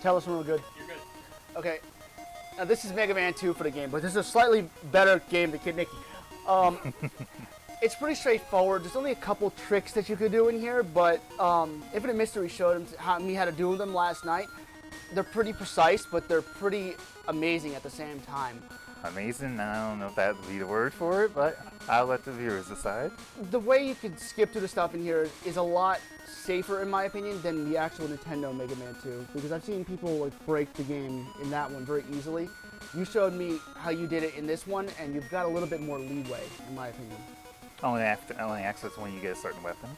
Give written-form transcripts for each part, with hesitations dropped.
Tell us when we're good. You're good. Okay. Now this is Mega Man 2 for the game, but this is a slightly better game than Kid Nicky. It's pretty straightforward. There's only a couple tricks that you could do in here, but Infinite Mystery showed me how to do them last night. They're pretty precise, but they're pretty amazing at the same time. Amazing? I don't know if that would be the word for it, but I'll let the viewers decide. The way you can skip through the stuff in here is a lot safer, in my opinion, than the actual Nintendo Mega Man 2, because I've seen people like break the game in that one very easily. You showed me how you did it in this one, and you've got a little bit more leeway, in my opinion. Only access when you get a certain weapon.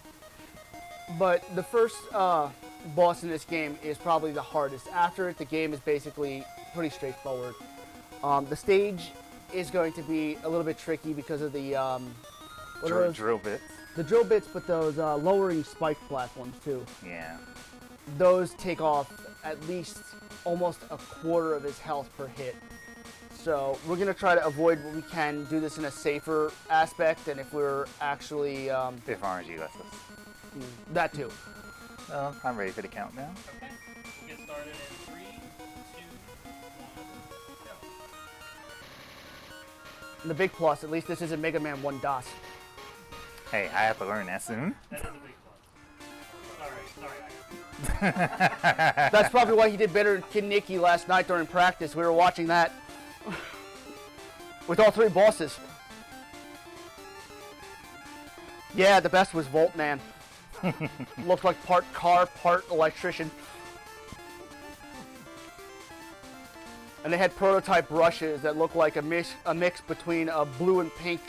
But the first boss in this game is probably the hardest. After it, the game is basically pretty straightforward. The stage is going to be a little bit tricky because of the Drill bits. The drill bits, but those lowering spike platforms too. Yeah. Those take off at least almost a quarter of his health per hit. So we're going to try to avoid what we can, do this in a safer aspect than if we're actually... If RNG lets us. That too. I'm ready for the countdown. Okay. We'll get started in 3, 2, 1, go. And the big plus, at least this isn't Mega Man 1 DOS. Hey, I have to learn that soon. That is a big plus. Sorry, I That's probably why he did better than Kid Nicky last night during practice. We were watching that. With all 3 bosses. Yeah, the best was Volt Man. Looked like part car, part electrician. And they had prototype brushes that looked like a mix between a blue and pink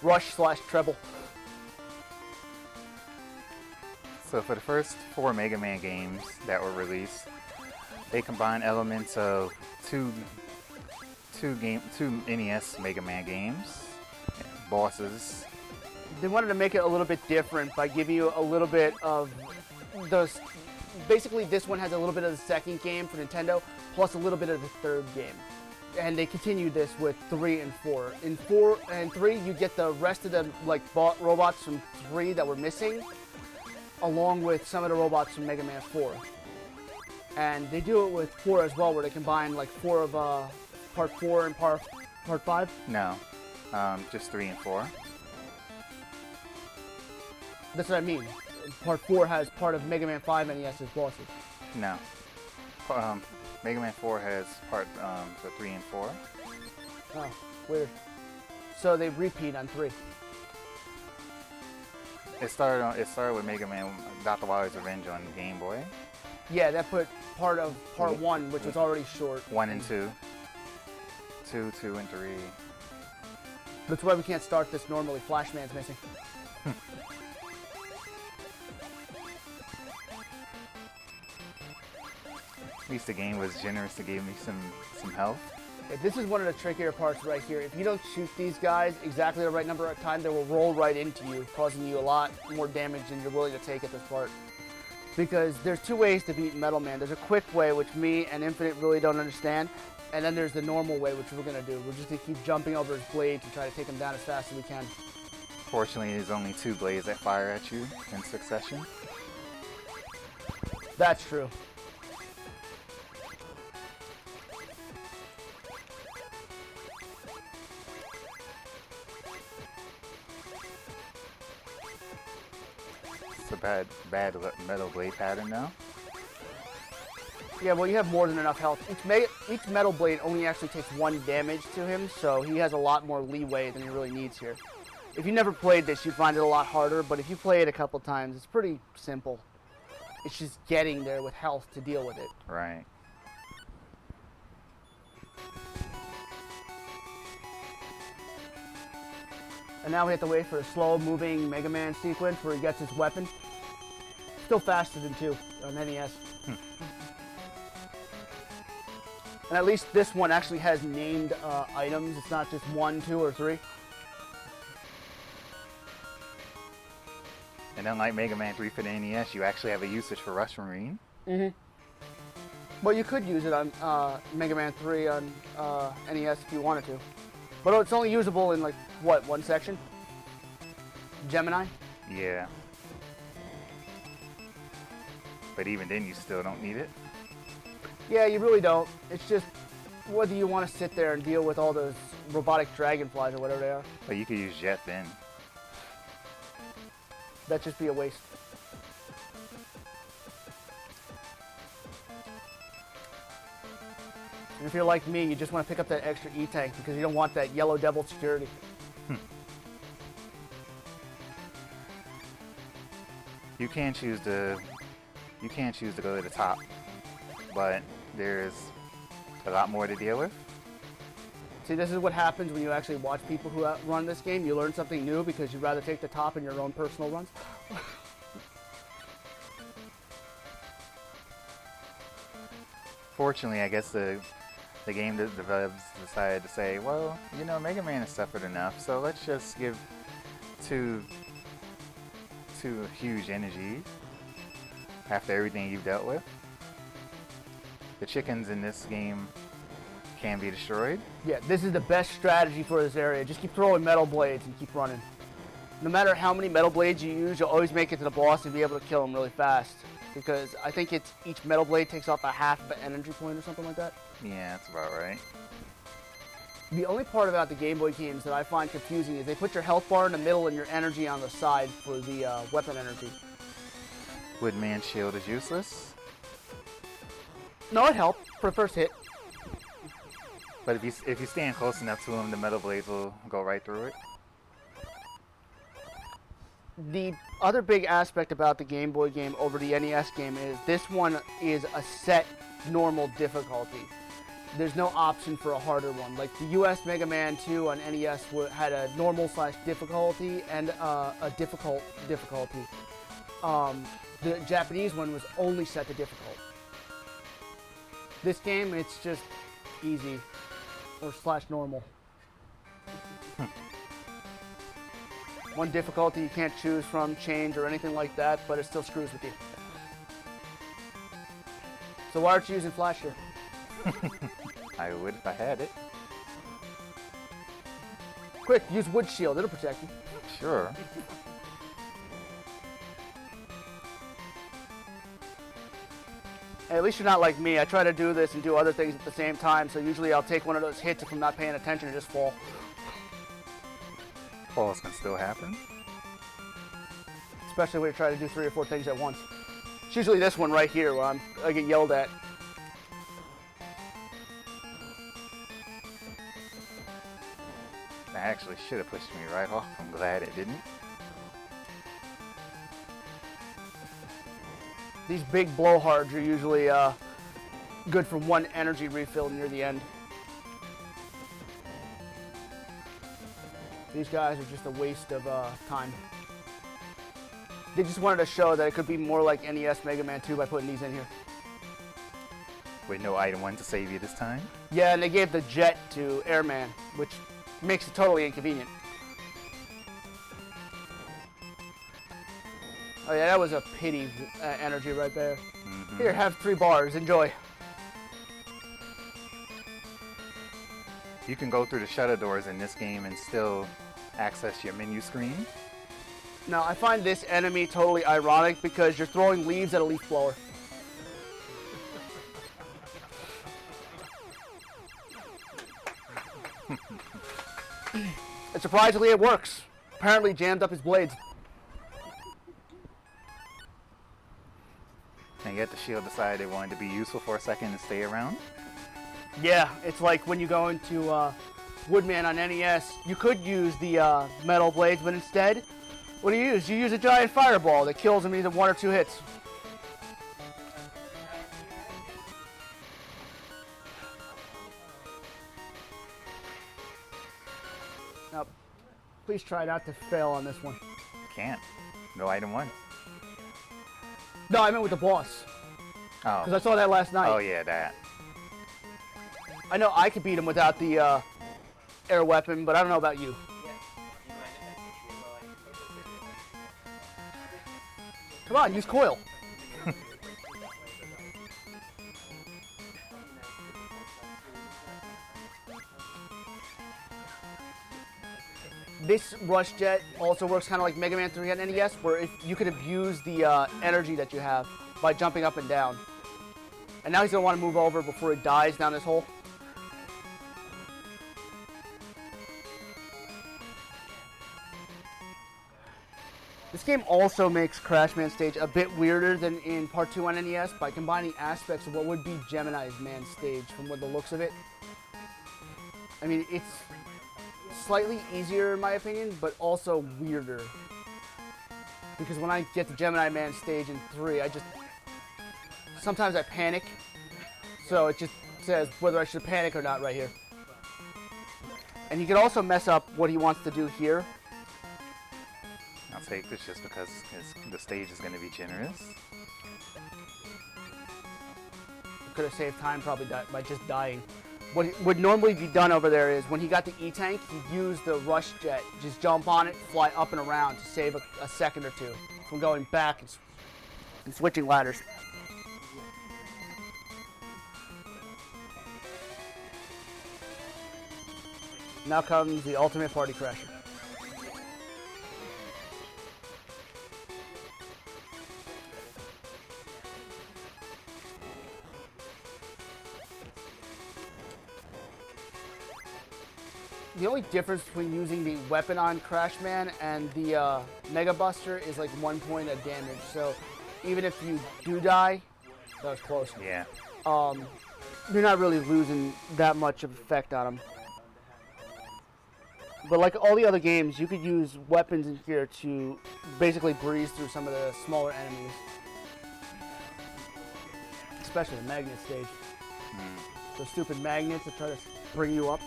Rush/Treble. So for the first 4 Mega Man games that were released, they combine elements of two NES Mega Man games, bosses. They wanted to make it a little bit different by giving you a little bit of those. Basically, this one has a little bit of the second game for Nintendo, plus a little bit of the third game. And they continued this with 3 and 4. In 4 and 3, you get the rest of the robots from 3 that were missing, along with some of the robots from Mega Man 4. And they do it with 4 as well, where they combine like 4 of Part 4 and Part 5. No, just 3 and 4. That's what I mean. Part 4 has part of Mega Man 5 NES's bosses. No. Mega Man 4 has part for 3 and 4. Oh, weird. So they repeat on 3. It started with Mega Man Dr. Wily's Revenge on Game Boy. Yeah, that put part of Part 1, which was already short. 1 and 2. 2, 2 and 3. That's why we can't start this normally. Flashman's missing. At least the game was generous to give me some health. Yeah, this is one of the trickier parts right here. If you don't shoot these guys exactly the right number of times, they will roll right into you, causing you a lot more damage than you're willing to take at this part. Because there's 2 ways to beat Metal Man. There's a quick way, which me and Infinite really don't understand, and then there's the normal way, which we're going to do. We're just going to keep jumping over his blades and try to take him down as fast as we can. Fortunately, there's only 2 blades that fire at you in succession. That's true. It's a bad metal blade pattern now. Yeah, well, you have more than enough health. Each metal blade only actually takes 1 damage to him, so he has a lot more leeway than he really needs here. If you never played this, you'd find it a lot harder, but if you play it a couple times, it's pretty simple. It's just getting there with health to deal with it. Right. And now we have to wait for a slow-moving Mega Man sequence where he gets his weapon. Still faster than 2 on NES. And at least this one actually has named items. It's not just 1, 2, or 3. And unlike Mega Man 3 for the NES, you actually have a usage for Rush Marine. Mm-hmm. Well, you could use it on Mega Man 3 on NES if you wanted to. But it's only usable in, like, what, 1 section? Gemini? Yeah. But even then, you still don't need it. Yeah, you really don't. It's just whether you want to sit there and deal with all those robotic dragonflies or whatever they are. But you could use Jet then. That'd just be a waste. And if you're like me, you just want to pick up that extra E-tank because you don't want that yellow devil security. You can choose to go to the top, but there's a lot more to deal with. See, this is what happens when you actually watch people who run this game. You learn something new because you'd rather take the top in your own personal runs. Fortunately, I guess the game developers decided to say, well, you know, Mega Man has suffered enough, so let's just give two huge energy after everything you've dealt with. The chickens in this game can be destroyed. Yeah, this is the best strategy for this area. Just keep throwing metal blades and keep running. No matter how many metal blades you use, you'll always make it to the boss and be able to kill him really fast. Because I think it's each metal blade takes off a half of an energy point or something like that. Yeah, that's about right. The only part about the Game Boy games that I find confusing is they put your health bar in the middle and your energy on the side for the weapon energy. Woodman's shield is useless, No, it helped for the first hit. but if you stand close enough to him, the metal blades will go right through it. The other big aspect about the Game Boy game over the NES game is this one is a set normal difficulty. There's no option for a harder one. Like the US Mega Man 2 on NES had a normal / difficulty and a difficult difficulty. The Japanese one was only set to difficult. This game, it's just easy or / normal. One difficulty you can't choose from, change, or anything like that, but it still screws with you. So why aren't you using Flash here? I would if I had it. Quick, use Wood Shield, it'll protect you. Sure. Hey, at least you're not like me. I try to do this and do other things at the same time, so usually I'll take one of those hits if I'm not paying attention and just fall. Falls can still happen. Especially when you try to do 3 or 4 things at once. It's usually this one right here where I get yelled at. That actually should have pushed me right off. I'm glad it didn't. These big blowhards are usually good for 1 energy refill near the end. These guys are just a waste of time. They just wanted to show that it could be more like NES Mega Man 2 by putting these in here. With no item 1 to save you this time. Yeah, and they gave the jet to Airman, which makes it totally inconvenient. Oh yeah, that was a pity energy right there. Mm-hmm. Here, have 3 bars, enjoy. You can go through the shutter doors in this game and still access your menu screen. Now, I find this enemy totally ironic because you're throwing leaves at a leaf blower. And surprisingly, it works. Apparently jammed up his blades. And yet the shield decided they wanted to be useful for a second and stay around. Yeah, it's like when you go into Woodman on NES, you could use the metal blades, but instead, what do you use? You use a giant fireball that kills him in either 1 or 2 hits. Now, please try not to fail on this one. Can't. No item 1. No, I meant with the boss, Oh. because I saw that last night. Oh yeah, that. I know I could beat him without the air weapon, but I don't know about you. Come on, use coil. This rush jet also works kind of like Mega Man 3 on NES, where if you could abuse the energy that you have by jumping up and down. And now he's going to want to move over before he dies down this hole. This game also makes Crash Man Stage a bit weirder than in Part 2 on NES by combining aspects of what would be Gemini's Man Stage from what the looks of it. I mean, it's slightly easier in my opinion, but also weirder. Because when I get to Gemini Man Stage in 3, sometimes I panic. So it just says whether I should panic or not right here. And he can also mess up what he wants to do here. I'll take this just because the stage is going to be generous. Could have saved time probably by just dying. What would normally be done over there is when he got the E-Tank, he'd use the rush jet, just jump on it, fly up and around to save a second or two from going back and switching ladders. Now comes the ultimate party crasher. The only difference between using the weapon on Crash Man and the Mega Buster is like 1 point of damage. So even if you do die, that was close. Yeah. You're not really losing that much of effect on him. But like all the other games, you could use weapons in here to basically breeze through some of the smaller enemies. Especially the magnet stage. Those stupid magnets that try to bring you up.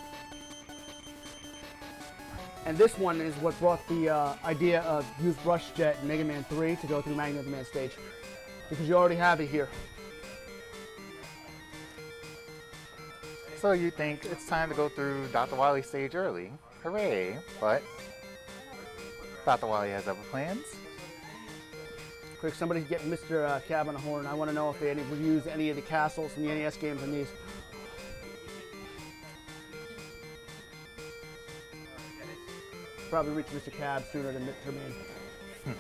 And this one is what brought the idea of use Rush Jet in Mega Man 3 to go through Magnet Man stage. Because you already have it here. So you think it's time to go through Dr. Wily stage early. Hooray. But Dr. Wily has other plans. Quick, somebody get Mr. Cab on a horn. I want to know if they would use any of the castles from the NES games in these. Probably reach Mr. Cab sooner than Mr. Man.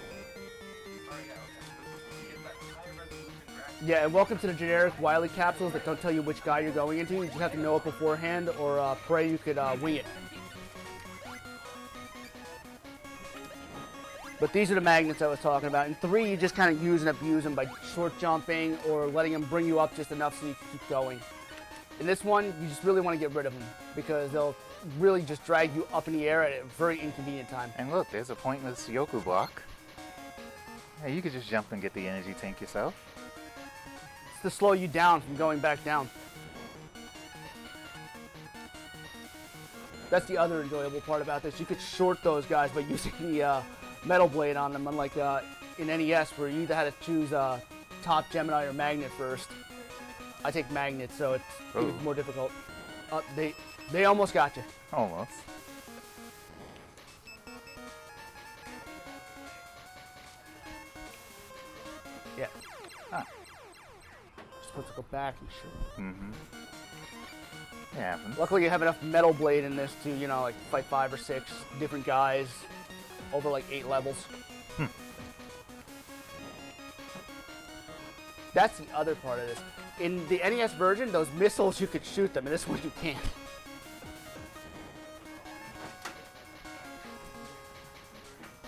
Yeah, and welcome to the generic Wily capsules that don't tell you which guy you're going into. You just have to know it beforehand or pray you could wing it. But these are the magnets I was talking about. In 3, you just kind of use and abuse them by short jumping or letting them bring you up just enough so you can keep going. In this one, you just really want to get rid of them because they'll really just drag you up in the air at a very inconvenient time. And look, there's a pointless Yoku block. Yeah, you could just jump and get the energy tank yourself. It's to slow you down from going back down. That's the other enjoyable part about this. You could short those guys by using the metal blade on them, unlike in NES where you either had to choose top Gemini or magnet first. I take magnet, so it's more difficult. They almost got you. Almost. Yeah. Huh. Supposed to go back and shoot. Mm-hmm. It happens. Luckily, you have enough metal blade in this to, you know, like fight 5 or 6 different guys over like 8 levels. That's the other part of this. In the NES version, those missiles, you could shoot them. In this one, you can't.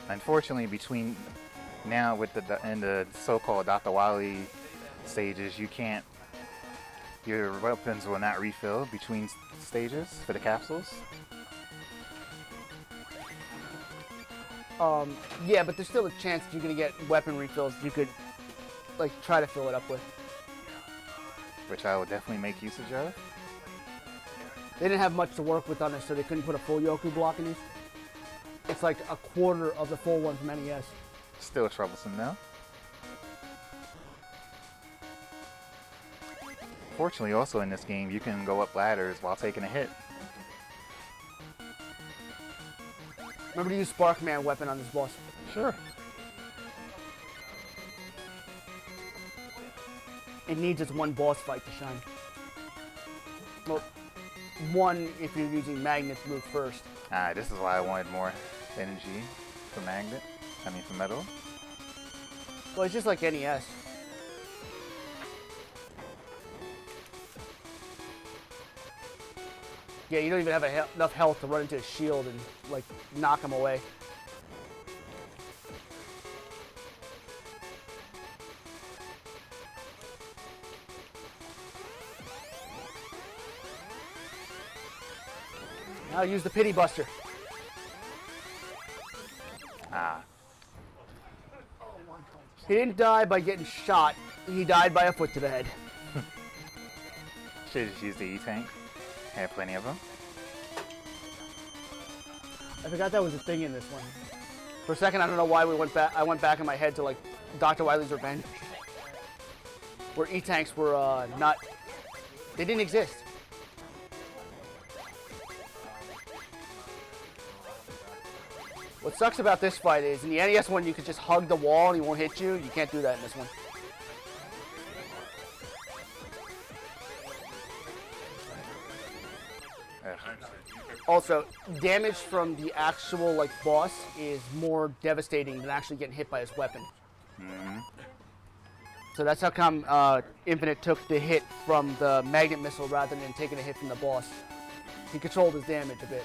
Unfortunately, between now with the so-called Dr. Wily stages, your weapons will not refill between stages for the capsules. Yeah, but there's still a chance you're gonna get weapon refills you could, like, try to fill it up with. Which I will definitely make usage of. They didn't have much to work with on this, so they couldn't put a full Yoku block in these. It's like a quarter of the full one from NES. Still troublesome though. Fortunately, also in this game, you can go up ladders while taking a hit. Remember to use Sparkman weapon on this boss. Sure. It needs its one boss fight to shine. Well, one if you're using magnet to move first. This is why I wanted more energy for for metal. Well, it's just like NES. Yeah, you don't even have enough health to run into his shield and like knock him away. Now use the pity buster. Ah. He didn't die by getting shot. He died by a foot to the head. Should just use the E-Tank. Had plenty of them. I forgot that was a thing in this one. For a second, I don't know why we went back. I went back in my head to like Dr. Wily's Revenge, where E-Tanks were not. They didn't exist. What sucks about this fight is in the NES one you could just hug the wall and he won't hit you. You can't do that in this one. Also, damage from the actual like boss is more devastating than actually getting hit by his weapon. Mm-hmm. So that's how come Infinite took the hit from the magnet missile rather than taking a hit from the boss. He controlled his damage a bit.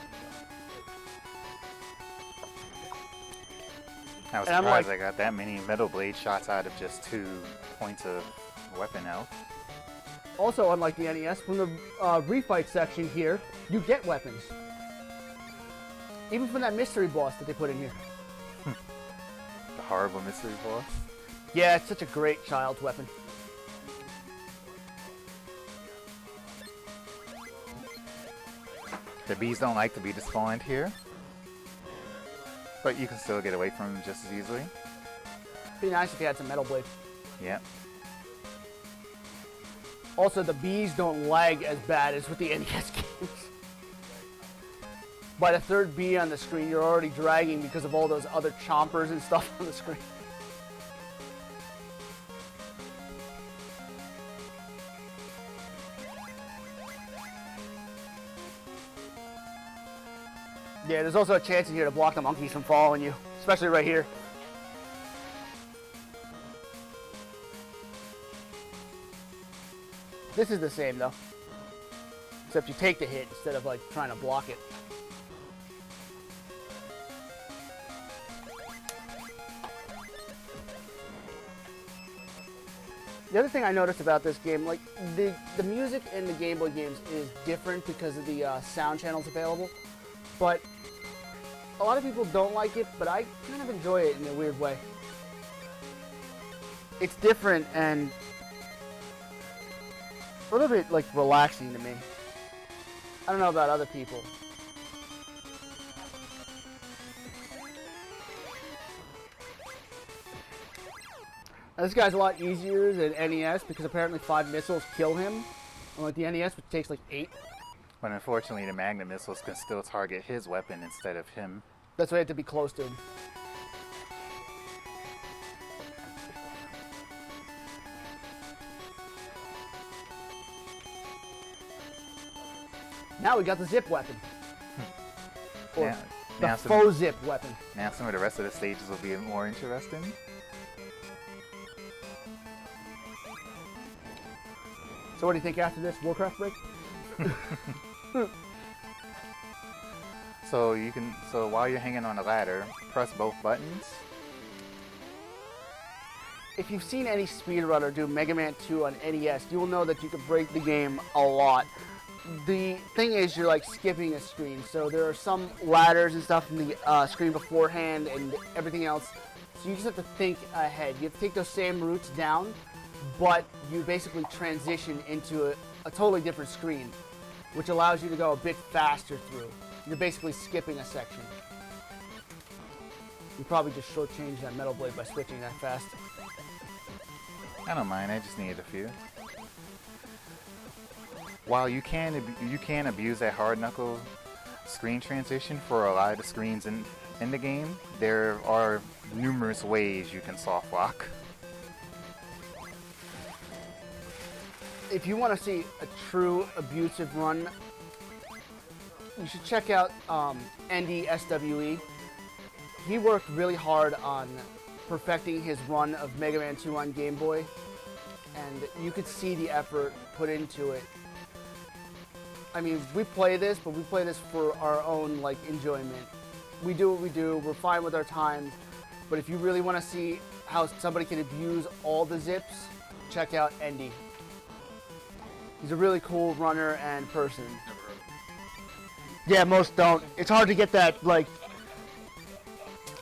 I was And I'm surprised like- I got that many Metal Blade shots out of just 2 points of weapon health. Also, unlike the NES, from the refight section here, you get weapons. Even from that mystery boss that they put in here. The horrible mystery boss. Yeah, it's such a great child's weapon. The bees don't like to be despawned here. But you can still get away from them just as easily. Be nice if you had some Metal Blade. Yep. Also, the bees don't lag as bad as with the NES games. By the third bee on the screen, you're already dragging because of all those other chompers and stuff on the screen. Yeah, there's also a chance in here to block the monkeys from following you, especially right here. This is the same though, except you take the hit instead of like trying to block it. The other thing I noticed about this game, like the music in the Game Boy games is different because of the sound channels available, but a lot of people don't like it, but I kind of enjoy it in a weird way. It's different and a little bit like relaxing to me. I don't know about other people. Now, this guy's a lot easier than NES because apparently 5 missiles kill him, unlike the NES, which takes like 8. But unfortunately, the magnet missiles can still target his weapon instead of him. That's why you have to be close to him. Now we got the zip weapon. Or the now faux zip weapon. Now some of the rest of the stages will be more interesting. So what do you think after this Warcraft break? So while you're hanging on the ladder, press both buttons. If you've seen any speedrunner do Mega Man 2 on NES, you will know that you can break the game a lot. The thing is, you're like skipping a screen, so there are some ladders and stuff in the screen beforehand and everything else. So you just have to think ahead. You have to take those same routes down, but you basically transition into a totally different screen, which allows you to go a bit faster through. You're basically skipping a section. You probably just shortchanged that Metal Blade by switching that fast. I don't mind. I just needed a few. While you can abuse that hard knuckle screen transition for a lot of the screens in the game, there are numerous ways you can soft lock. If you want to see a true abusive run, you should check out NDSWE. He worked really hard on perfecting his run of Mega Man 2 on Game Boy, and you could see the effort put into it. I mean, we play this, but we play this for our own like enjoyment. We do what we do. We're fine with our times. But if you really want to see how somebody can abuse all the zips, check out Endy. He's a really cool runner and person. Yeah, most don't. It's hard to get that like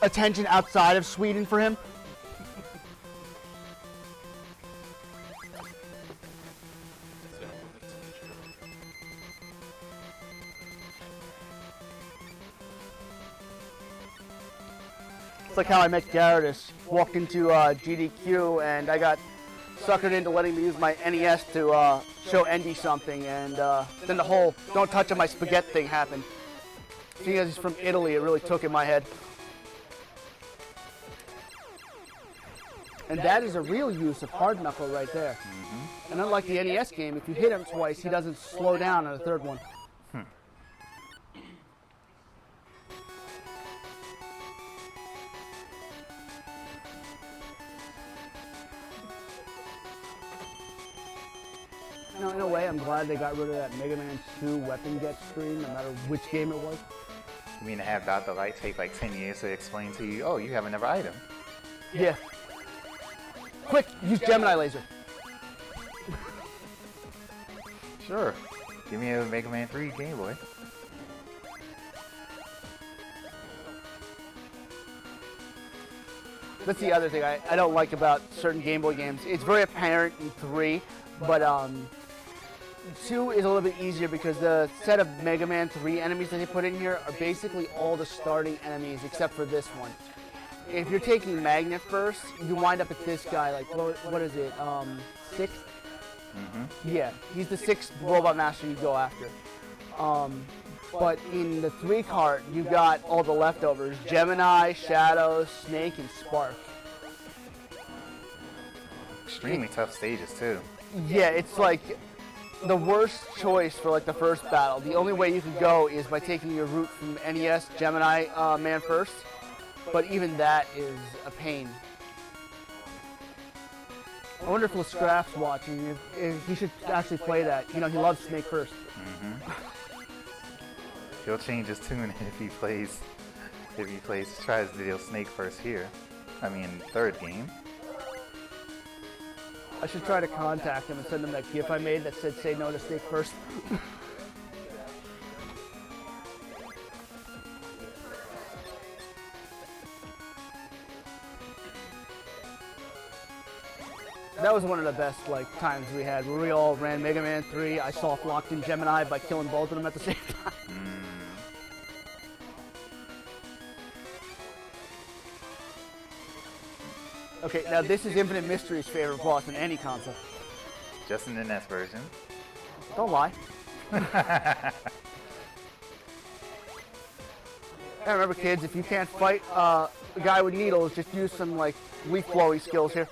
attention outside of Sweden for him. It's like how I met Gyarados. Walked into GDQ and I got suckered into letting me use my NES to show Endy something, and then the whole "don't touch on my spaghetti" thing happened. Seeing as he's from Italy, it really took in my head. And that is a real use of hard knuckle right there. And unlike the NES game, if you hit him twice, he doesn't slow down on the third one. You know, in a way, I'm glad they got rid of that Mega Man 2 weapon get screen, no matter which game it was. You mean to have Dr. Light take like 10 years to explain to you, oh, you have another item? Yeah. Quick, use Gemini laser. Sure. Give me a Mega Man 3 Game Boy. That's the other thing I don't like about certain Game Boy games. It's very apparent in 3, but 2 is a little bit easier because the set of Mega Man 3 enemies that they put in here are basically all the starting enemies except for this one. If you're taking Magnet first, you wind up at this guy, like, what is it, 6th? Yeah, he's the 6th Robot Master you go after. But in the 3 cart, you got all the leftovers: Gemini, Shadow, Snake, and Spark. Extremely tough stages too. Yeah, it's like the worst choice for like the first battle. The only way you can go is by taking your route from NES Gemini man first, but even that is a pain. I wonder if Scraft's watching. If he should actually play that. You know, he loves Snake first. He'll change his tune if he tries to deal Snake first here. I mean, third game. I should try to contact him and send him that GIF I made that said "say no to Snake first." That was one of the best times we had, where we all ran Mega Man 3. I soft locked in Gemini by killing both of them at the same time. Okay, now this is Infinite Mystery's favorite boss in any console. Just in the NES version. Don't lie. I remember, kids, if you can't fight a guy with needles, just use some leaf blowy skills here.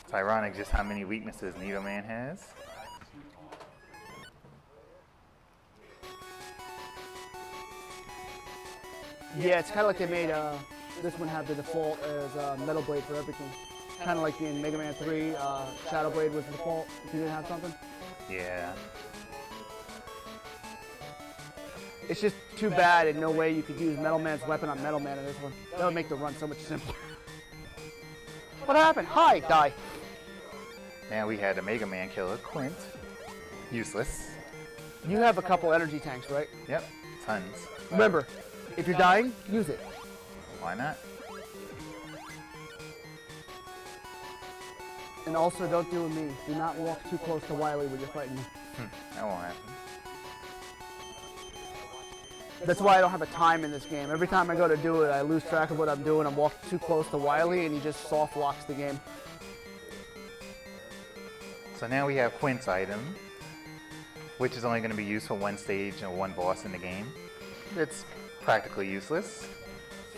It's ironic just how many weaknesses Needle Man has. Yeah, it's kind of like they made this one have the default as Metal Blade for everything. Kind of like in Mega Man 3, Shadow Blade was the default if you didn't have something. Yeah. It's just too bad in no way you could use Metal Man's weapon on Metal Man in this one. That would make the run so much simpler. What happened? Hi, die. Now we had a Mega Man killer, Quint. Useless. You have a couple energy tanks, right? Yep, tons. Remember, if you're dying, use it. Why not? And also, don't do me. Do not walk too close to Wily when you're fighting me. That won't happen. That's why I don't have a time in this game. Every time I go to do it, I lose track of what I'm doing. I'm walking too close to Wily, and he just soft locks the game. So now we have Quint's item, which is only going to be used for one stage and one boss in the game. It's practically useless.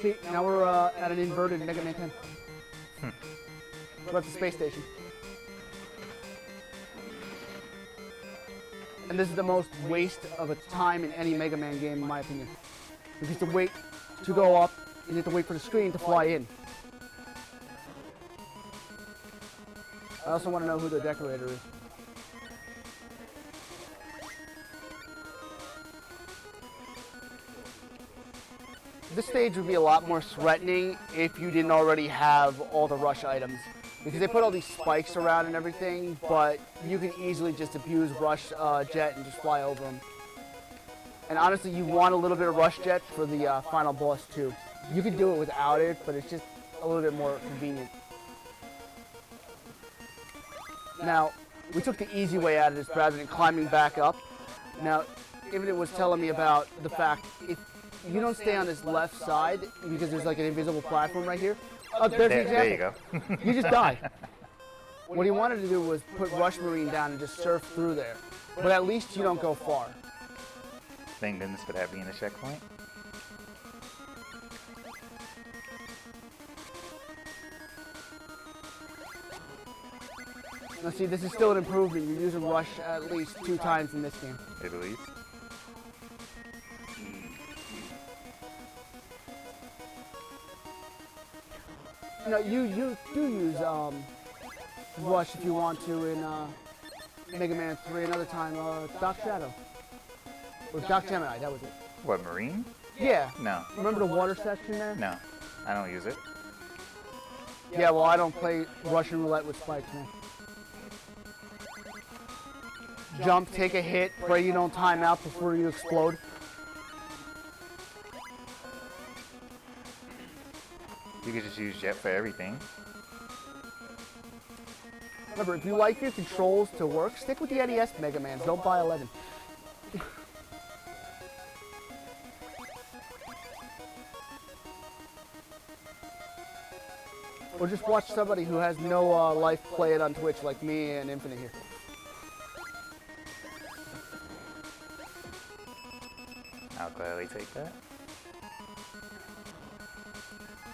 See, now we're at an inverted Mega Man 10. We're at the space station. And this is the most waste of a time in any Mega Man game, in my opinion. You have to wait to go up, and you have to wait for the screen to fly in. I also want to know who the decorator is. This stage would be a lot more threatening if you didn't already have all the rush items. Because they put all these spikes around and everything, but you can easily just abuse Rush Jet and just fly over them. And honestly, you want a little bit of Rush Jet for the final boss too. You can do it without it, but it's just a little bit more convenient. Now, we took the easy way out of this rather than climbing back up. Now, Infinite was telling me about the fact if you don't stay on this left side, because there's like an invisible platform right here. Oh, there's the example. There you go. You just die. What he wanted to do was put Rush Marine down and just surf through there. But at least you don't go far. Thank goodness for that being a checkpoint. Now see, this is still an improvement. You're using Rush at least 2 times in this game. At least. No, you do use Rush if you want to in Mega Man 3 another time. Doc Shadow. Or Doc Gemini, that was it. What, Marine? Yeah. No. Remember the water section there? No. I don't use it. Yeah, well, I don't play Russian roulette with spikes, man. Jump, take a hit, pray you don't time out before you explode. You could just use Jet for everything. Remember, if you like your controls to work, stick with the NES Mega Mans. Don't buy 11. Or just watch somebody who has no life play it on Twitch like me and Infinite here. I'll gladly take that.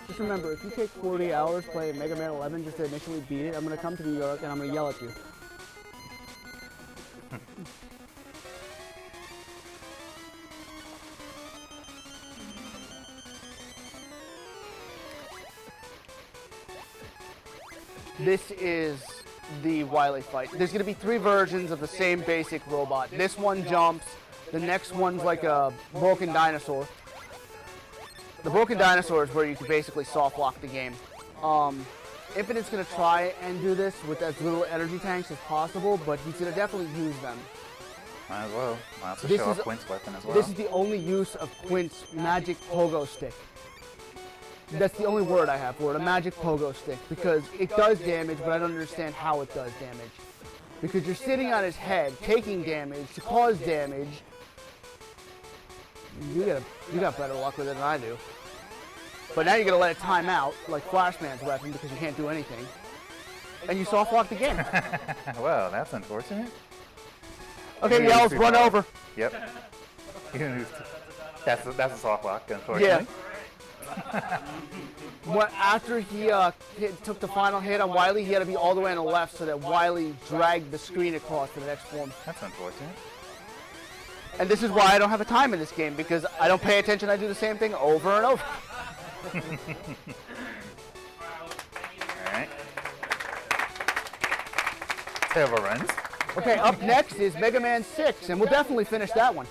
Just remember, if you take 40 hours playing Mega Man 11 just to initially beat it, I'm going to come to New York and I'm going to yell at you. This is the Wily fight. There's going to be 3 versions of the same basic robot. This one jumps, the next one's like a broken dinosaur. The broken dinosaur is where you can basically soft lock the game. Infinite's going to try and do this with as little energy tanks as possible, but he's going to definitely use them. Might as well. Might as well This show is- off Quint's weapon as well. This is the only use of Quint's magic pogo stick. That's the only word I have for it, a magic pogo stick, because it does damage, but I don't understand how it does damage. Because you're sitting on his head, taking damage to cause damage. You got better luck with it than I do. But now you're gonna let it time out, like Flashman's weapon, because you can't do anything. And you soft locked again. Well, that's unfortunate. Okay, Yells, run over. Yep. That's a soft lock, unfortunately. What, after he took the final hit on Wily, he had to be all the way on the left so that Wily dragged the screen across to the next form. That's unfortunate. And this is why I don't have a time in this game, because I don't pay attention. I do the same thing over and over. Alright. Several runs. Okay, up next is Mega Man 6, and we'll definitely finish that one.